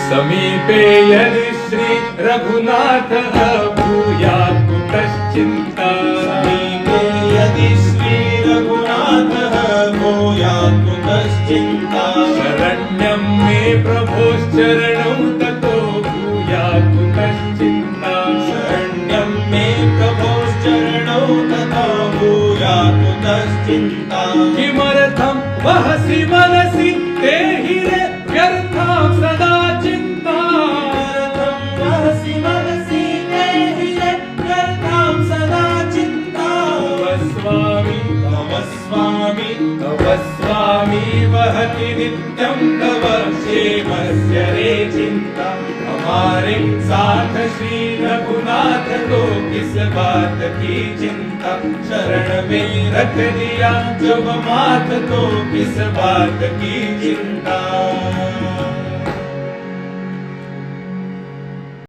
समीपे यदि श्री रघुनाथः भूयात् कुतश्चिन्ता समीपे यदि श्री रघुनाथः भूयात् कुतश्चिन्ता शरण्यं मे प्रभोश्चरणौ ततो भूयात् कुतश्चिन्ता शरण्यं मे प्रभोश्चरणौ ततो भूयात् कुतश्चिन्ता किमर्थं वहसि मनसि देहि रे व्यर्थां सदा चिन्ता किमर्थं वहसि मनसि देहि रे व्यर्थां सदा चिन्ता तव स्वामी वहति नित्यं तव क्षेमस्य रे चिंता हमारे साथ श्री रघुनाथ को किस बात की चिंता शरण में रख दिया जब माथ तो किस बात की चिंता।